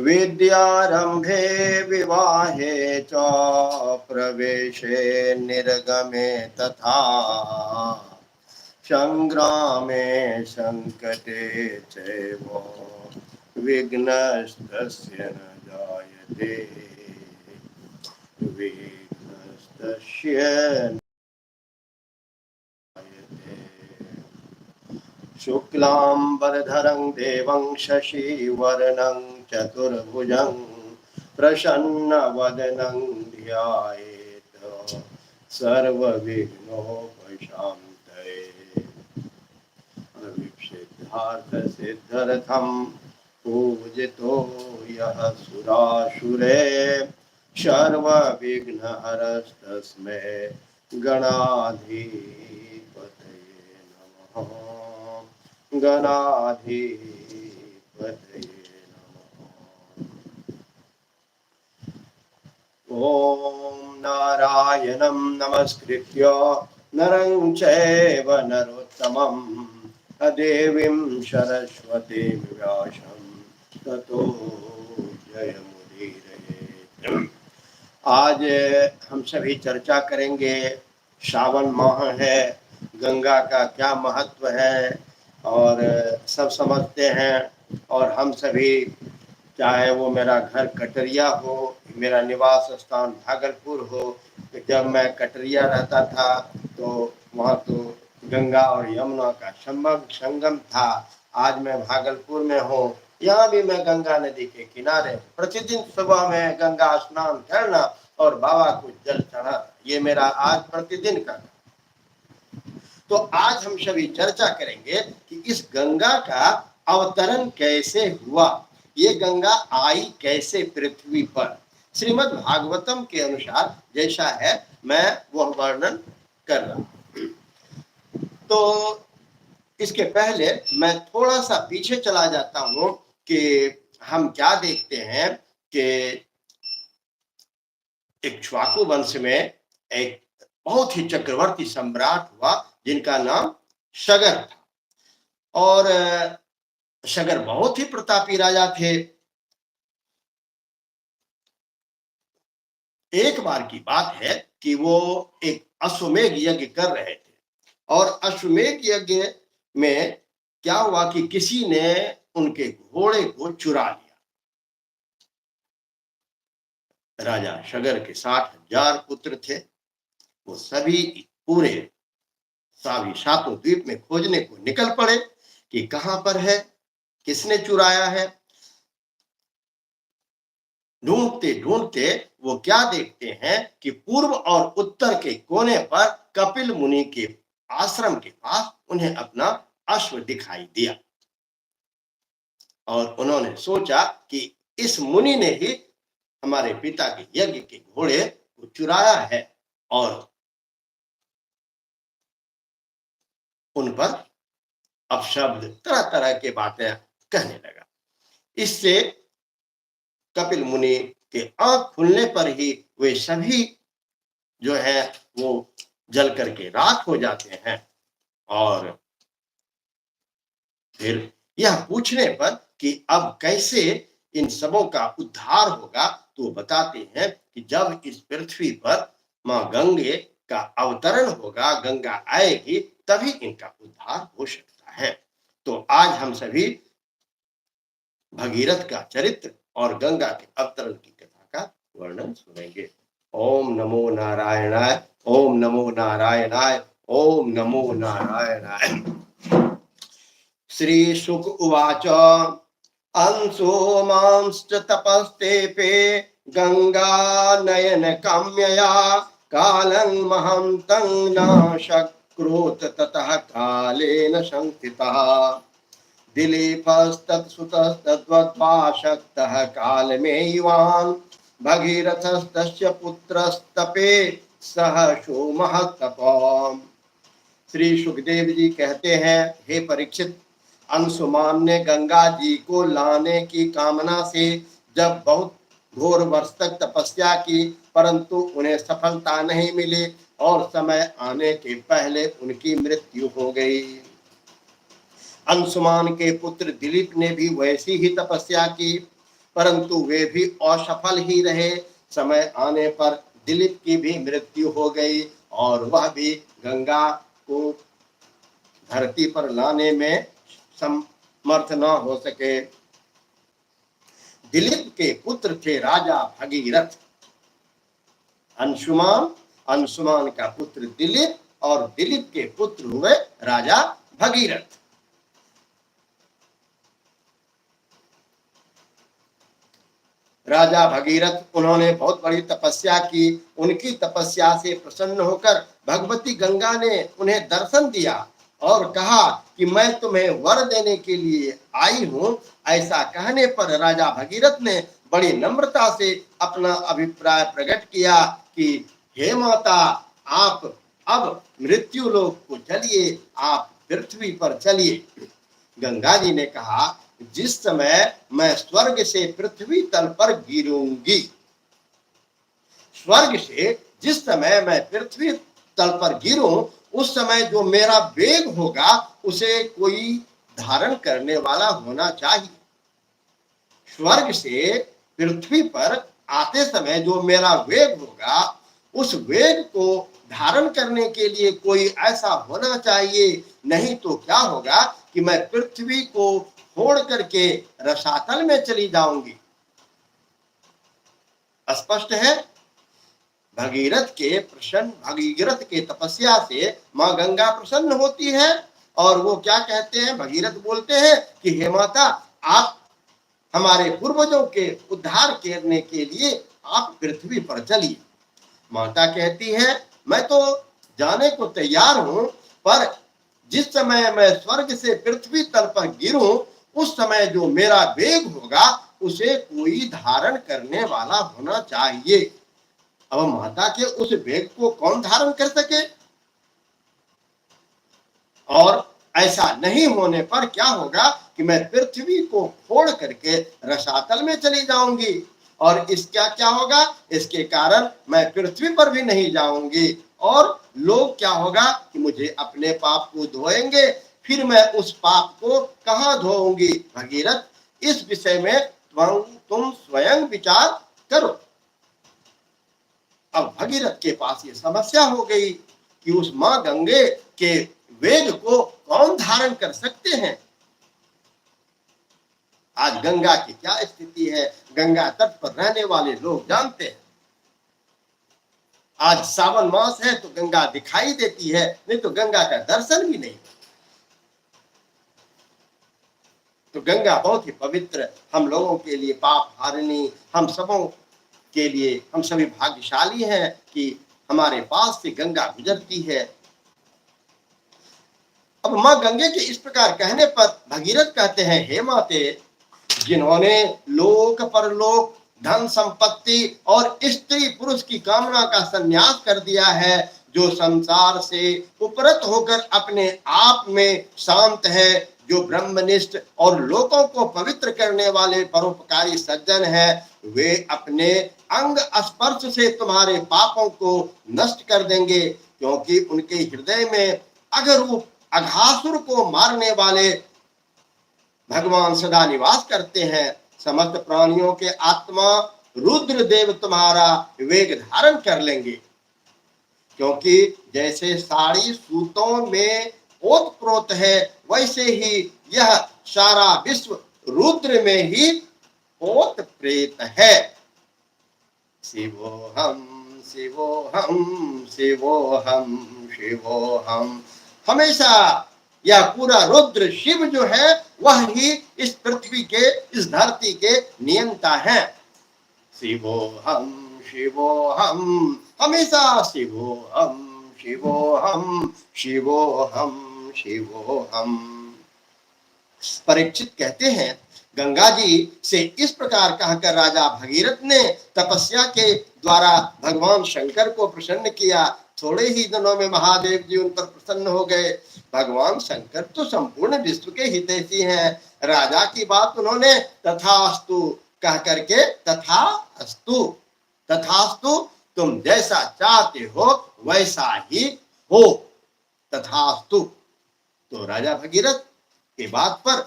विद्यारंभे विवाहे च प्रवेशे निर्गमे तथा संग्रामे संकटे चैव विघ्नस्तस्य न जायते विघ्नस्तस्य न जायते। शुक्लांबरधरं देवं शशिवर्णं चतुर्भुजं प्रसन्नवदनं ध्यायेत् सर्वविघ्नोपशान्तये। अभिसिद्धार्थसिद्ध्यर्थं पूजितो यः सुरासुरे सर्वविघ्नहरस्तस्मै गणाधिपतये नमः। गणाधिपतये नमः। ॐ नारायणं नमस्कृत्य नरं चैव नरोत्तमं देवीं सरस्वतीं व्यासं ततो जयमुदीरये। आज हम सभी चर्चा करेंगे, श्रावण माह है, गंगा का क्या महत्व है और सब समझते हैं। और हम सभी, चाहे वो मेरा घर कटरिया हो, मेरा निवास स्थान भागलपुर हो, तो जब मैं कटरिया रहता था तो वहाँ तो गंगा और यमुना का संगम था। आज मैं भागलपुर में हूँ, यहाँ भी मैं गंगा नदी के किनारे प्रतिदिन सुबह में गंगा स्नान करना और बाबा को जल चढ़ाना, ये मेरा आज प्रतिदिन का। तो आज हम सभी चर्चा करेंगे कि इस गंगा का अवतरण कैसे हुआ, ये गंगा आई कैसे पृथ्वी पर। श्रीमद् भागवतम के अनुसार जैसा है मैं वह वर्णन कर रहा हूं। तो इसके पहले मैं थोड़ा सा पीछे चला जाता हूं कि हम क्या देखते हैं कि इक्ष्वाकु वंश में एक बहुत ही चक्रवर्ती सम्राट हुआ जिनका नाम शगर था। और शगर बहुत ही प्रतापी राजा थे। एक बार की बात है कि वो एक अश्वमेध यज्ञ कर रहे थे और अश्वमेध यज्ञ में क्या हुआ कि किसी ने उनके घोड़े को चुरा लिया। राजा शगर के 60,000 पुत्र थे, वो सभी पूरे सभी सातों द्वीप में खोजने को निकल पड़े कि कहां पर है, किसने चुराया है। ढूंढते ढूंढते वो क्या देखते हैं कि पूर्व और उत्तर के कोने पर कपिल मुनि के आश्रम के पास उन्हें अपना अश्व दिखाई दिया और उन्होंने सोचा कि इस मुनि ने ही हमारे पिता के यज्ञ के घोड़े को चुराया है और उन पर अपशब्द तरह तरह के बातें कहने लगा। इससे कपिल मुनि के आंख खुलने पर ही वे सभी जो है वो जल करके राख हो जाते हैं। और फिर यह पूछने पर कि अब कैसे इन सबों का उद्धार होगा, तो बताते हैं कि जब इस पृथ्वी पर मां गंगे का अवतरण होगा, गंगा आएगी, तभी इनका उद्धार हो सकता है। तो आज हम सभी भगीरथ का चरित्र और गंगा के अवतरण की कथा का वर्णन सुनेंगे। ओम नमो नारायणाय, ओम नमो नारायणाय, ओम नमो नारायणाय। श्री शुक उवाच अंशो मांश्च तपस्तेपे गंगा नयन काम्यया कालं महन्तं न शक्रोत ततः कालेन संस्थितः दिलीपस्तत्सुतस्तद्वद्वाशक्तः कालमेवान् भगीरथस्तस्य पुत्रस्तपे सह सोमहतपम्। श्री सुखदेव जी कहते हैं, हे परीक्षित, अंशुमान ने गंगा जी को लाने की कामना से जब बहुत घोर वर्ष तक तपस्या की, परंतु उन्हें सफलता नहीं मिली और समय आने के पहले उनकी मृत्यु हो गई। अंशुमान के पुत्र दिलीप ने भी वैसी ही तपस्या की, परंतु वे भी असफल ही रहे। समय आने पर दिलीप की भी मृत्यु हो गई और वह भी गंगा को धरती पर लाने में समर्थ न हो सके। दिलीप के पुत्र थे राजा भगीरथ, अंशुमान, अंशुमान का पुत्र दिलीप और दिलीप के पुत्र हुए राजा भगीरथ। राजा भगीरथ उन्होंने बहुत बड़ी तपस्या की। उनकी तपस्या से प्रसन्न होकर भगवती गंगा ने उन्हें दर्शन दिया और कहा कि मैं तुम्हें वर देने के लिए आई हूं। ऐसा कहने पर राजा भगीरथ ने बड़ी नम्रता से अपना अभिप्राय प्रकट किया कि हे माता, आप अब मृत्यु लोक को चलिए, आप पृथ्वी पर चलिए। गंगा जी ने कहा, जिस समय मैं स्वर्ग से पृथ्वी तल पर गिरूंगी, स्वर्ग से जिस समय मैं पृथ्वी तल पर गिरूं, उस समय जो मेरा वेग होगा उसे कोई धारण करने वाला होना चाहिए। स्वर्ग से पृथ्वी पर आते समय जो मेरा वेग होगा, उस वेग को धारण करने के लिए कोई ऐसा होना चाहिए, नहीं तो क्या होगा कि मैं पृथ्वी को छोड़ करके रसातल में चली जाऊंगी। स्पष्ट है। भगीरथ के तपस्या से मां गंगा प्रसन्न होती है और वो क्या कहते हैं, भगीरथ बोलते हैं कि हे माता, आप हमारे पूर्वजों के उद्धार करने के लिए आप पृथ्वी पर चलिए। माता कहती है, मैं तो जाने को तैयार हूं, पर जिस समय मैं स्वर्ग से पृथ्वी तल पर गिरूं, उस समय जो मेरा वेग होगा उसे कोई धारण करने वाला होना चाहिए। अब माता के उस वेग को कौन धारण कर सके? और ऐसा नहीं होने पर क्या होगा कि मैं पृथ्वी को फोड़ करके रसातल में चली जाऊंगी और इसका क्या होगा, इसके कारण मैं पृथ्वी पर भी नहीं जाऊंगी और लोग क्या होगा कि मुझे अपने पाप को धोएंगे, फिर मैं उस पाप को कहां धोऊंगी। भगीरथ, इस विषय में तुम स्वयं विचार करो। अब भगीरथ के पास ये समस्या हो गई कि उस मां गंगे के वेग को कौन धारण कर सकते हैं। आज गंगा की क्या स्थिति है, गंगा तट पर रहने वाले लोग जानते हैं। आज सावन मास है तो गंगा दिखाई देती है, नहीं तो गंगा का दर्शन भी नहीं। तो गंगा बहुत ही पवित्र, हम लोगों के लिए पाप हारिणी, हम सबों के लिए हम सभी भाग्यशाली हैं कि हमारे पास से गंगा गुजरती है। अब मां गंगे के इस प्रकार कहने पर भगीरथ कहते हैं, हे माते, जिन्होंने लोक परलोक, धन संपत्ति और स्त्री पुरुष की कामना का संन्यास कर दिया है, जो संसार से उपरत होकर अपने आप में शांत है, जो ब्रह्मनिष्ठ और लोगों को पवित्र करने वाले परोपकारी सज्जन है, वे अपने अंग स्पर्श से तुम्हारे पापों को नष्ट कर देंगे, क्योंकि उनके हृदय में अघरूप अघासुर को मारने वाले भगवान सदा निवास करते हैं। समस्त प्राणियों के आत्मा रुद्र देव तुम्हारा वेग धारण कर लेंगे, क्योंकि जैसे साड़ी सूतों में ओतप्रोत है, वैसे ही यह सारा विश्व रुद्र में ही ओत प्रेत है। शिवोहम शिवोहम शिवोहम शिवोहम, हमेशा यह पूरा रुद्र शिव जो है वह ही इस पृथ्वी के, इस धरती के नियंता है। शिवोहम शिवोहम, हमेशा शिवोहम शिवोहम शिवोहम शिवोहम। परीक्षित कहते हैं, गंगा जी से इस प्रकार कहकर राजा भगीरथ ने तपस्या के द्वारा भगवान शंकर को प्रसन्न किया। थोड़े ही दिनों में महादेव जी उन पर प्रसन्न हो गए। भगवान शंकर तो संपूर्ण विश्व के हितैषी हैं। राजा की बात उन्होंने तथास्तु कह करके, तथास्तु तथास्तु, तुम जैसा चाहते हो वैसा ही हो, तथास्तु। तो राजा भगीरथ की बात पर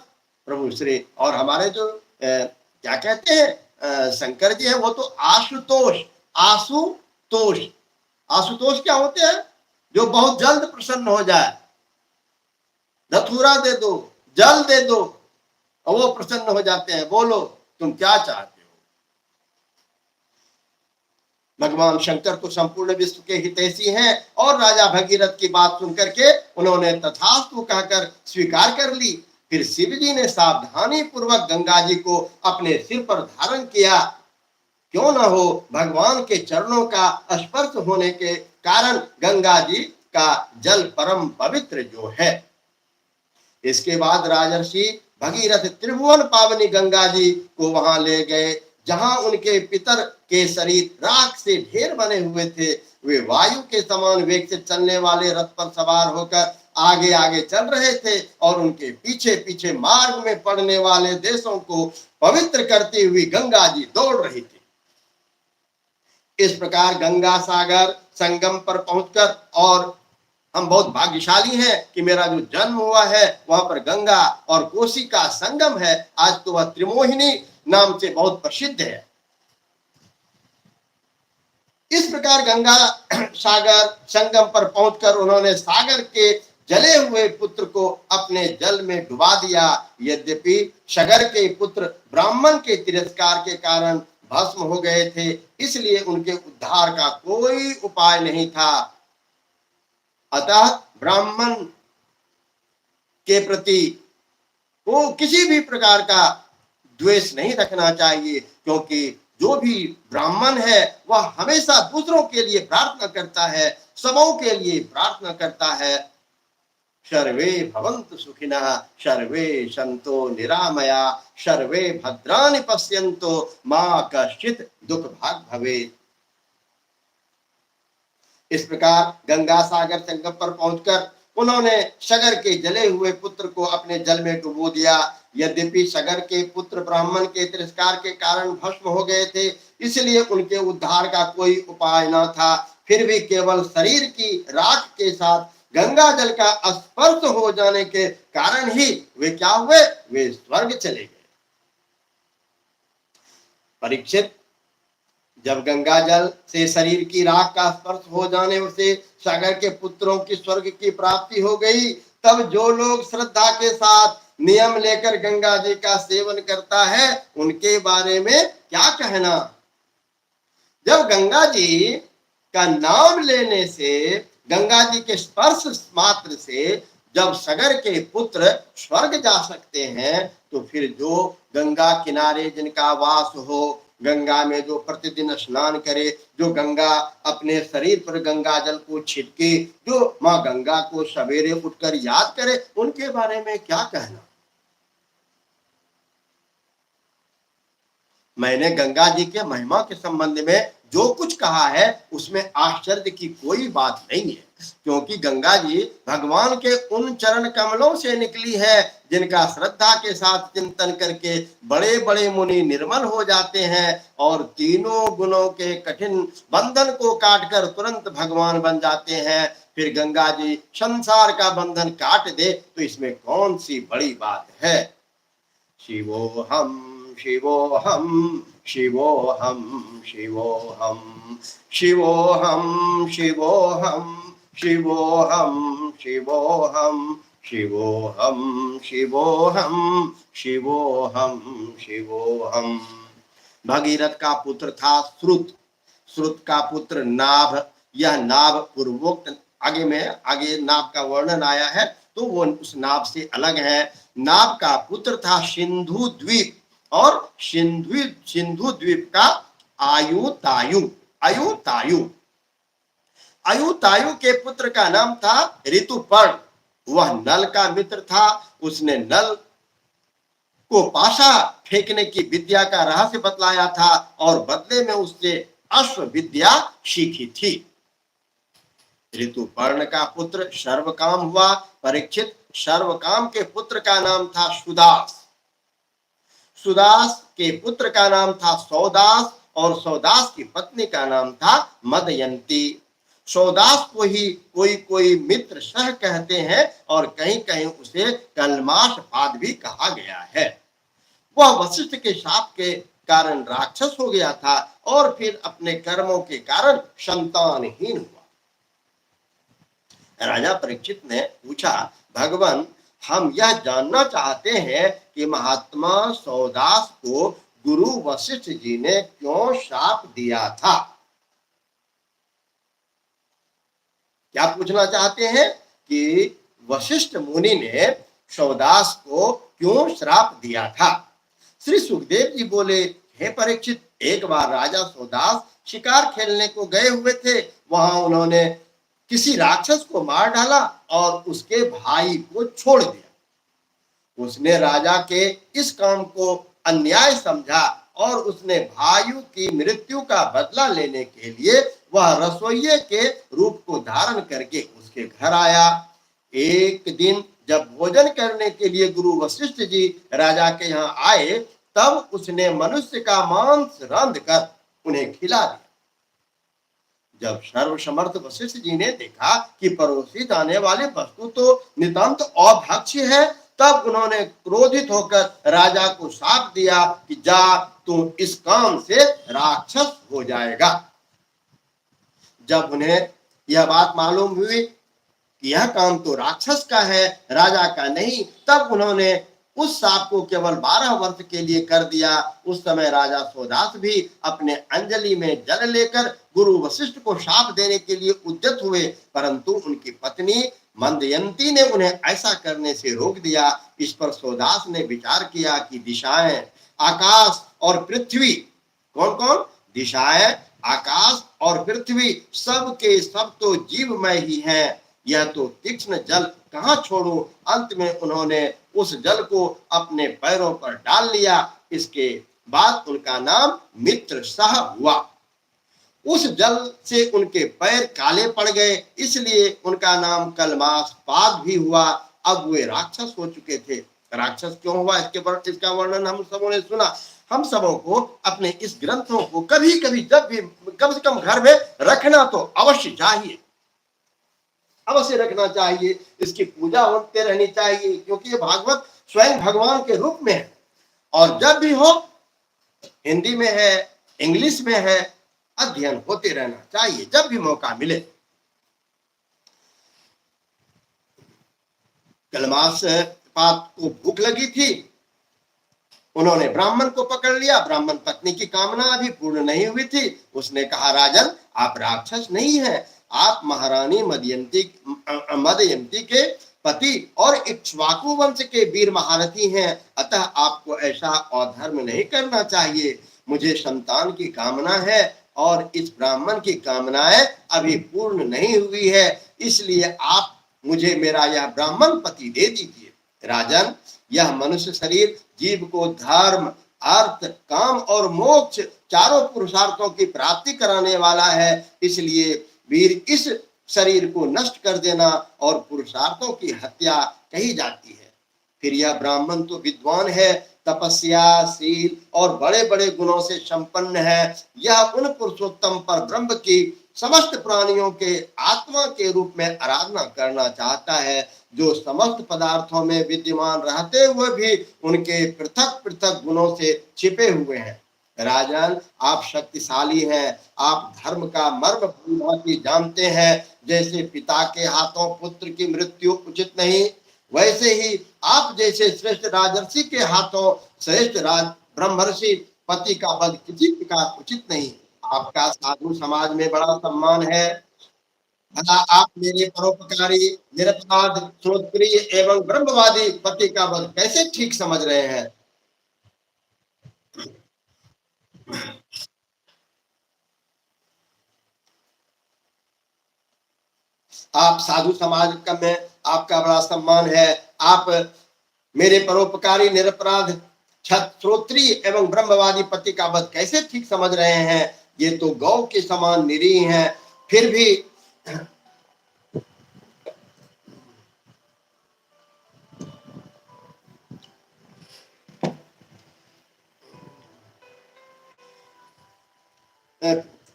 प्रभु श्री और हमारे जो क्या कहते हैं शंकर जी है वो तो आशुतोष, आशुतोष। आशुतोष क्या होते हैं? जो बहुत जल्द प्रसन्न हो जाए। धतूरा दे दो, जल दे दो और वो प्रसन्न हो जाते हैं। बोलो तुम क्या चाहते हो। भगवान शंकर तो संपूर्ण विश्व के हितैषी हैं और राजा भगीरथ की बात सुनकर के उन्होंने तथास्तु कहकर स्वीकार कर ली। फिर शिव जी ने सावधानी पूर्वक गंगा जी को अपने सिर पर धारण किया। क्यों न हो, भगवान के चरणों का स्पर्श होने के कारण गंगा जी का जल परम पवित्र जो है। इसके बाद राजर्षि भगीरथ त्रिभुवन पावनी गंगा जी को वहां ले गए जहां उनके पितर के शरीर राख से ढेर बने हुए थे। वे वायु के समान वेग से चलने वाले रथ पर सवार होकर आगे आगे चल रहे थे और उनके पीछे पीछे मार्ग में पड़ने वाले देशों को पवित्र करती हुई गंगा जी दौड़ रही थी। इस प्रकार गंगा सागर संगम पर पहुंचकर, और हम बहुत भाग्यशाली हैं कि मेरा जो जन्म हुआ है वहां पर गंगा और कोसी का संगम है। आज तो वह त्रिमोहिनी नाम से बहुत प्रसिद्ध है। इस प्रकार गंगा सागर संगम पर पहुंचकर उन्होंने सागर के जले हुए पुत्र को अपने जल में डुबा दिया। यद्यपि सागर के पुत्र ब्राह्मण के तिरस्कार के कारण भस्म हो गए थे, इसलिए उनके उद्धार का कोई उपाय नहीं था। अतः ब्राह्मण के प्रति वो किसी भी प्रकार का द्वेष नहीं रखना चाहिए, क्योंकि जो भी ब्राह्मण है वह हमेशा दूसरों के लिए प्रार्थना करता है, सबों के लिए प्रार्थना करता है। सर्वे भवन्तु सुखिनः, सर्वे सन्तो निरामया, सर्वे भद्राणि पश्यन्तु, मा कश्चित् दुख भाग् भवेत्। इस प्रकार गंगा सागर संगम पर पहुंचकर उन्होंने सागर के जले हुए पुत्र को अपने जल में डुबो दिया। यद्यपि सागर के पुत्र ब्राह्मण के तिरस्कार के कारण भस्म हो गए थे, इसलिए उनके उद्धार का कोई उपाय न था। फिर भी केवल शरीर की राख के साथ गंगा जल का स्पर्श हो जाने के कारण ही वे क्या हुए, वे स्वर्ग चले गए। परीक्षित, जब गंगा जल से शरीर की राख का स्पर्श हो जाने से सागर के पुत्रों की स्वर्ग की प्राप्ति हो गई, तब जो लोग श्रद्धा के साथ नियम लेकर गंगा जी का सेवन करता है उनके बारे में क्या कहना। जब गंगा जी का नाम लेने से, गंगा जी के स्पर्श मात्र से जब सागर के पुत्र स्वर्ग जा सकते हैं, तो फिर जो गंगा किनारे जिनका वास हो, गंगा में जो प्रतिदिन स्नान करे, जो गंगा अपने शरीर पर गंगा जल को छिड़के, जो माँ गंगा को सवेरे उठकर याद करे, उनके बारे में क्या कहना। मैंने गंगा जी के महिमा के संबंध में जो कुछ कहा है उसमें आश्चर्य की कोई बात नहीं है, क्योंकि गंगा जी भगवान के उन चरण कमलों से निकली है जिनका श्रद्धा के साथ चिंतन करके बड़े बड़े मुनि निर्मल हो जाते हैं और तीनों गुणों के कठिन बंधन को काटकर तुरंत भगवान बन जाते हैं। फिर गंगा जी संसार का बंधन काट दे तो इसमें कौन सी बड़ी बात है। शिवोहम शिवोहम शिवोहम शिवोहम शिवोहम शिवोहम शिवोहम शिवोहम शिवोहम शिवोहम शिवोहम शिवोहम। भगीरथ का पुत्र था श्रुत, श्रुत का पुत्र नाभ। यह नाभ पूर्वोक्त आगे नाभ का वर्णन आया है, तो वो उस नाभ से अलग है। नाभ का पुत्र था सिंधु द्वीप, और सिंधु द्वीप का आयुतायु। आयुतायु के पुत्र का नाम था ऋतुपर्ण। वह नल का मित्र था। उसने नल को पाशा फेंकने की विद्या का रहस्य बतलाया था और बदले में उससे अश्व विद्या सीखी थी। ऋतुपर्ण का पुत्र सर्वकाम हुआ। परीक्षित, सर्वकाम के पुत्र का नाम था सुदास। सुदास के पुत्र का नाम था सौदास और सौदास की पत्नी का नाम था मदयंती। सौदास को ही कोई मित्र सह कहते हैं और कहीं कहीं उसे कलमाश पाद भी कहा गया है। वह वशिष्ठ के शाप के कारण राक्षस हो गया था और फिर अपने कर्मों के कारण संतानहीन हुआ। राजा परीक्षित ने पूछा, भगवान, हम यह जानना चाहते हैं कि महात्मा सौदास को गुरु वशिष्ठ जी ने क्यों शाप दिया था। क्या पूछना चाहते हैं कि वशिष्ठ मुनि ने सौदास को क्यों श्राप दिया था। श्री सुखदेव जी बोले, हे परीक्षित, एक बार राजा सौदास शिकार खेलने को गए हुए थे। वहां उन्होंने किसी राक्षस को मार डाला और उसके भाई को छोड़ दिया। उसने राजा के इस काम को अन्याय समझा और उसने भाइयों की मृत्यु का बदला लेने के लिए वह रसोइये के रूप को धारण करके उसके घर आया। एक दिन जब भोजन करने के लिए गुरु वशिष्ठ जी राजा के यहाँ आए, तब उसने मनुष्य का मांस रांध कर उन्हें खिला दिया। जब सर्वसमर्थ वशिष्ठ जी ने देखा कि परोसी जाने वाली वस्तु तो नितांत अभक्ष्य है, तब उन्होंने क्रोधित होकर राजा को शाप दिया कि जा, तू इस काम से राक्षस हो जाएगा। जब उन्हें यह बात मालूम हुई कि यह काम तो राक्षस का है, राजा का नहीं, तब उन्होंने उस शाप को केवल 12 वर्ष के लिए कर दिया। उस समय राजा सौदास भी अपने अंजलि में जल लेकर गुरु वशिष्ठ को शाप देने के लिए उद्यत हुए, परंतु उनकी पत्नी मंदयंती ने उन्हें ऐसा करने से रोक दिया। इस पर सौदास ने विचार किया कि दिशाएं, आकाश और पृथ्वी, कौन कौन? दिशाएं, आकाश और पृथ्वी, सब के सब तो जीवमय ही हैं। यह तो तीक्ष्ण जल कहाँ छोड़ूं। अंत में उन्होंने उस जल को अपने पैरों पर डाल लिया। इसके बाद उनका नाम मित्र सह हुआ। उस जल से उनके पैर काले पड़ गए, इसलिए उनका नाम कलमासपाद भी हुआ। अब वे राक्षस हो चुके थे। राक्षस क्यों हुआ, इसका वर्णन हम सबों ने सुना। हम सबों को अपने इस ग्रंथों को कभी कभी, जब भी, कम से कम घर में रखना तो अवश्य चाहिए, अवश्य रखना चाहिए। इसकी पूजा होते रहनी चाहिए, क्योंकि ये भागवत स्वयं भगवान के रूप में है। और जब भी हो, हिंदी में है, इंग्लिश में है, अध्ययन होते रहना चाहिए जब भी मौका मिले। कलमास पात को भूख लगी थी, उन्होंने ब्राह्मण को पकड़ लिया। ब्राह्मण पत्नी की कामना अभी पूर्ण नहीं हुई थी। उसने कहा, राजन, आप राक्षस नहीं हैं, आप महारानी मदयंती के पति और इक्ष्वाकु वंश के वीर महारथी हैं, अतः आपको ऐसा अधर्म नहीं करना चाहिए। मुझे संतान की कामना है और इस ब्राह्मण की कामनाएं अभी पूर्ण नहीं हुई है, इसलिए आप मुझे मेरा यह ब्राह्मण पति दे दीजिए। राजन, यह मनुष्य शरीर जीव को धर्म, अर्थ, काम और मोक्ष चारों पुरुषार्थों की प्राप्ति कराने वाला है, इसलिए वीर इस शरीर को नष्ट कर देना और पुरुषार्थों की हत्या कही जाती है। फिर यह ब्राह्मण तो विद्वान है, तपस्या, शील और बड़े बड़े गुणों से संपन्न है। यह उन पुरुषोत्तम पर ब्रह्म की समस्त प्राणियों के आत्मा के रूप में आराधना करना चाहता है, जो समस्त पदार्थों में विद्यमान रहते हुए भी उनके पृथक पृथक गुणों से छिपे हुए हैं। राजन, आप शक्तिशाली हैं, आप धर्म का मर्म भली जानते हैं। जैसे पिता के हाथों पुत्र की मृत्यु उचित नहीं, वैसे ही आप जैसे श्रेष्ठ राजर्षि के हाथों श्रेष्ठ राज ब्रह्मर्षि पति का वध किसी प्रकार उचित नहीं। आपका साधु समाज में बड़ा सम्मान है। भला आप मेरे परोपकारी, निरपराध, श्रोतप्रिय एवं ब्रह्मवादी पति का वध कैसे ठीक समझ रहे हैं। आप साधु समाज का में आपका बड़ा सम्मान है। आप मेरे परोपकारी, निरपराध, क्षत्रोत्री एवं ब्रह्मवादी पति का वध कैसे ठीक समझ रहे हैं। ये तो गौ के समान निरीह हैं, फिर भी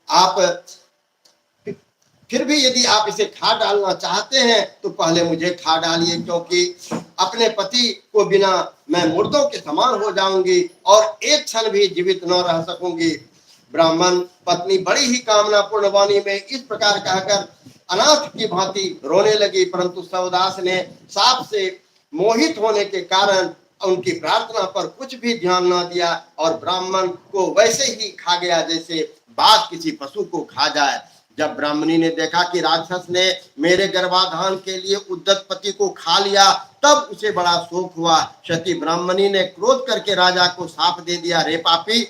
आप फिर भी यदि आप इसे खा डालना चाहते हैं तो पहले मुझे खा डालिए, क्योंकि अपने पति को बिना मैं मुर्दों के समान हो जाऊंगी और एक क्षण भी जीवित न रह सकूंगी। ब्राह्मण पत्नी बड़ी ही कामना पूर्ण वाणी में इस प्रकार कहकर अनाथ की भांति रोने लगी, परंतु सवदास ने साप से मोहित होने के कारण उनकी प्रार्थना पर कुछ भी ध्यान न दिया और ब्राह्मण को वैसे ही खा गया जैसे बाघ किसी पशु को खा जाए। जब ब्राह्मणी ने देखा कि राक्षस ने मेरे गर्भाधान के लिए उद्दत पति को खा लिया, तब उसे बड़ा शोक हुआ। सती ब्राह्मणी ने क्रोध करके राजा को शाप दे दिया, रे पापी,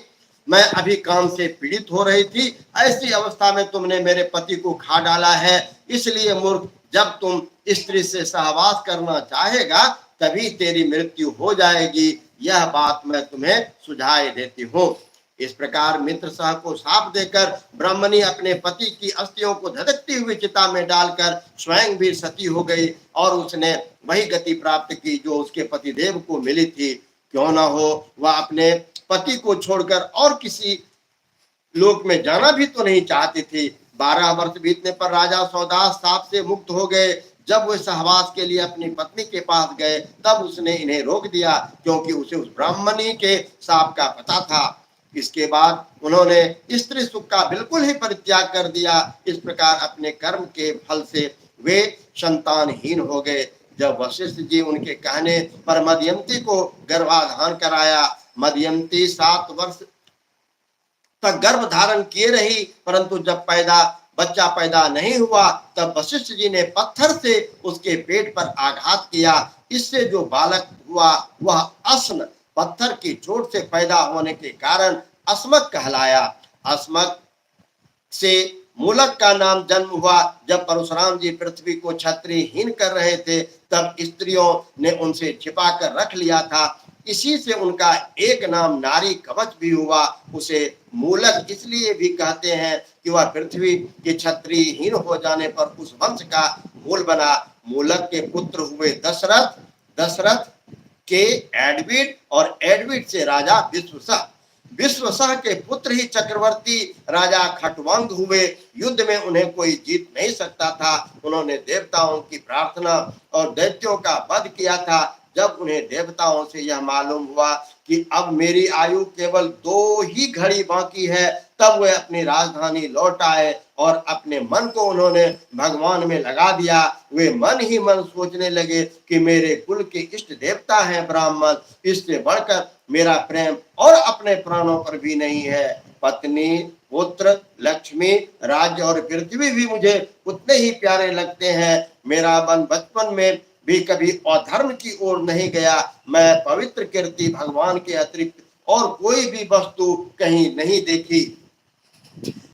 मैं अभी काम से पीड़ित हो रही थी, ऐसी अवस्था में तुमने मेरे पति को खा डाला है। इसलिए मूर्ख, जब तुम स्त्री से सहवास करना चाहेगा तभी तेरी मृत्यु हो जाएगी, यह बात मैं तुम्हें सुझाई देती हूँ। इस प्रकार मित्र सह को शाप देकर ब्राह्मणी अपने पति की अस्थियों को धधकती हुई चिता में डालकर स्वयं भी सती हो गई और उसने वही गति प्राप्त की जो उसके पतिदेव को मिली थी। क्यों ना हो, वह अपने पति को छोड़कर और किसी लोक में जाना भी तो नहीं चाहती थी। 12 वर्ष बीतने पर राजा सौदास शाप से मुक्त हो गए। जब वे सहवास के लिए अपनी पत्नी के पास गए तब उसने इन्हें रोक दिया, क्योंकि उसे उस ब्राह्मणी के शाप का पता था। इसके बाद उन्होंने स्त्री सुख का बिल्कुल ही परित्याग कर दिया। इस प्रकार अपने कर्म के फल से वे संतानहीन हो गए। जब वशिष्ठ जी उनके कहने पर मदयंती को गर्भाधान कराया, मदयंती 7 वर्ष तक गर्भ धारण किए रही, परंतु जब बच्चा पैदा नहीं हुआ तब वशिष्ठ जी ने पत्थर से उसके पेट पर आघात किया। इससे जो बालक हुआ वह अस्न, पत्थर की चोट से पैदा होने के कारण अस्मक कहलाया। अस्मक से मूलक का नाम जन्म हुआ। जब परशुराम जी पृथ्वी को क्षत्रियहीन कर रहे थे तब स्त्रियों ने उनसे छिपा कर रख लिया था। इसी से उनका एक नाम नारी कवच भी हुआ। उसे मूलक इसलिए भी कहते हैं कि वह पृथ्वी के क्षत्रियहीन हो जाने पर उस वंश का मूल बना। मूलक के पुत्र हुए दशरथ, दशरथ के एडविड और एडविड से राजा विश्वसह, विश्वसह के पुत्र ही चक्रवर्ती राजा खटवांग हुए। युद्ध में उन्हें कोई जीत नहीं सकता था। उन्होंने देवताओं की प्रार्थना और दैत्यों का वध किया था। जब उन्हें देवताओं से यह मालूम हुआ कि अब मेरी आयु केवल 2 ही घड़ी बाकी है, तब वे अपनी राजधानी लौट आए और अपने मन को उन्होंने भगवान में लगा दिया। वे मन ही मन सोचने लगे कि मेरे कुल के इष्ट देवता हैं ब्राह्मण, इससे बढ़कर मेरा प्रेम और अपने प्राणों पर भी नहीं है। पत्नी, पुत्र, लक्ष्मी, राज्य और पृथ्वी भी मुझे उतने ही प्यारे लगते हैं। मेरा मन बचपन में भी कभी अधर्म की ओर नहीं गया। मैं पवित्र कीर्ति भगवान के अतिरिक्त और कोई भी वस्तु कहीं नहीं देखी।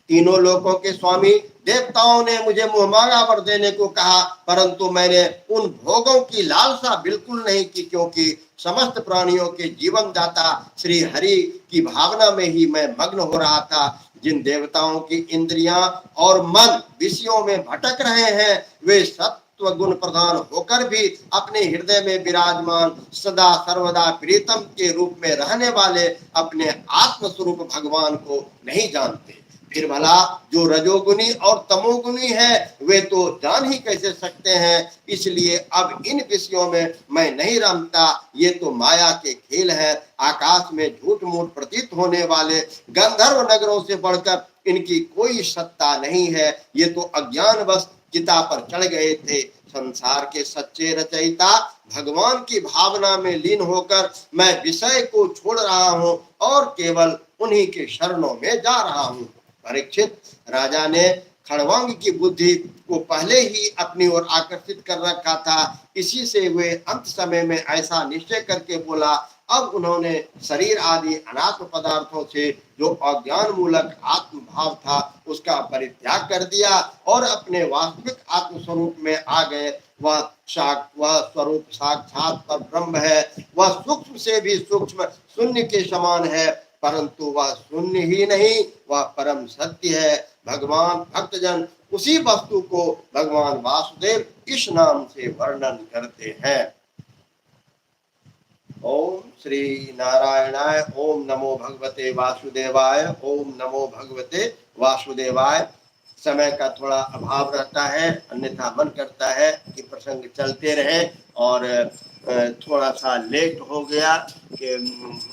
तीनों लोकों के स्वामी देवताओं ने मुझे मुहमांगा वर देने को कहा, परंतु मैंने उन भोगों की लालसा बिल्कुल नहीं की, क्योंकि समस्त प्राणियों के जीवन दाता श्री हरि की भावना में ही मैं मग्न हो रहा था। जिन देवताओं की इंद्रियां और मन विषयों में भटक रहे हैं, वे सत्व गुण प्रधान होकर भी अपने हृदय में विराजमान सदा सर्वदा प्रीतम के रूप में रहने वाले अपने आत्म स्वरूप भगवान को नहीं जानते। फिर भला जो रजोगुनी और तमोगुनी है वे तो जान ही कैसे सकते हैं। इसलिए अब इन विषयों में मैं नहीं रमता। ये तो माया के खेल है। आकाश में झूठ मूठ प्रतीत होने वाले गंधर्व नगरों से बढ़कर इनकी कोई सत्ता नहीं है। ये तो अज्ञानवश चिता पर चढ़ गए थे। संसार के सच्चे रचयिता भगवान की भावना में लीन होकर मैं विषय को छोड़ रहा हूँ और केवल उन्हीं के शरणों में जा रहा हूँ। परीक्षित, राजा ने खड़वांग की बुद्धि को पहले ही अपनी ओर आकर्षित कर रखा था। इसी से वे अंत समय में ऐसा निश्चय करके बोला। अब उन्होंने शरीर आदि अनात्म पदार्थों से जो अज्ञान मूलक आत्म भाव था उसका परित्याग कर दिया और अपने वास्तविक आत्म स्वरूप में आ गए। वह स्वरूप साक्षात पर ब्रह्म है। वह सूक्ष्म से भी सूक्ष्म शून्य के समान है, परंतु वह शून्य ही नहीं, वह परम सत्य है। भगवान भक्तजन उसी वस्तु को भगवान वासुदेव इस नाम से वर्णन करते हैं। ओम श्री नारायणाय। ओम नमो भगवते वासुदेवाय। ओम नमो भगवते वासुदेवाय। समय का थोड़ा अभाव रहता है, अन्यथा मन करता है कि प्रसंग चलते रहे और थोड़ा सा लेट हो गया कि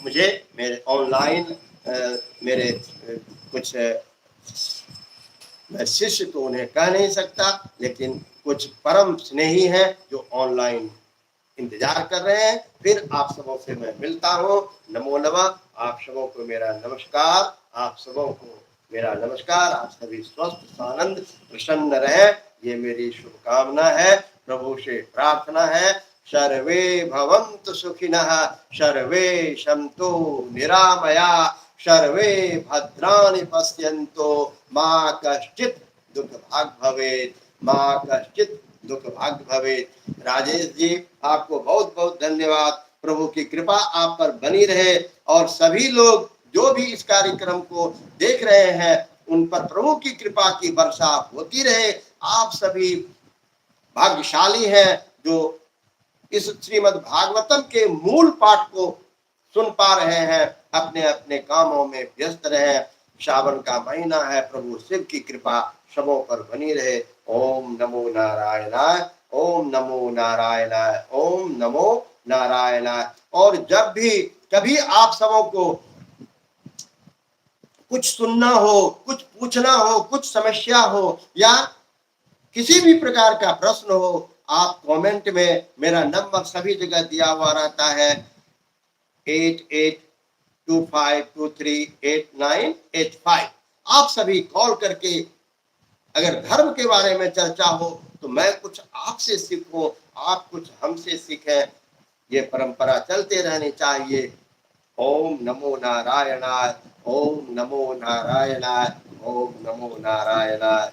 मुझे मेरे ऑनलाइन मेरे कुछ मैं शिष्य तो उन्हें कह नहीं सकता, लेकिन कुछ परम स्नेही हैं जो ऑनलाइन इंतजार कर रहे हैं। फिर आप सबों से मैं मिलता हूँ। नमो नमः। आप सबों को मेरा नमस्कार। आप सबों को मेरा नमस्कार। आप सभी स्वस्थ सानंद प्रसन्न रहे, ये मेरी शुभकामना है। प्रभु से प्रार्थना है, सर्वे भवन्तु सुखिनः, सर्वे सन्तु निरामया, सर्वे भद्राणि पश्यन्तु, मा कश्चित् दुःख भाग् भवेत्, मा कश्चित् दुःख भाग् भवेत्। राजेश जी, आपको बहुत बहुत धन्यवाद। प्रभु की कृपा आप पर बनी रहे और सभी लोग जो भी इस कार्यक्रम को देख रहे हैं उन पर प्रभु की कृपा की वर्षा होती रहे। आप सभी भाग्यशाली हैं जो इस श्रीमद् भागवतम के मूल पाठ को सुन पा रहे हैं। अपने अपने कामों में व्यस्त रहे। श्रावण का महीना है, प्रभु शिव की कृपा सबों पर बनी रहे। ओम नमो नारायणाय, ओम नमो नारायणाय, ओम नमो नारायणाय। और जब भी कभी आप सबों को कुछ सुनना हो, कुछ पूछना हो, कुछ समस्या हो या किसी भी प्रकार का प्रश्न हो, आप कमेंट में, मेरा नंबर सभी जगह दिया हुआ रहता है 8825238985। आप सभी कॉल करके अगर धर्म के बारे में चर्चा हो तो मैं कुछ आपसे सीखूं, आप कुछ हमसे सीखें, ये परंपरा चलते रहनी चाहिए। ओम नमो नारायणाय, ओम नमो नारायणाय, ओम नमो नारायणाय।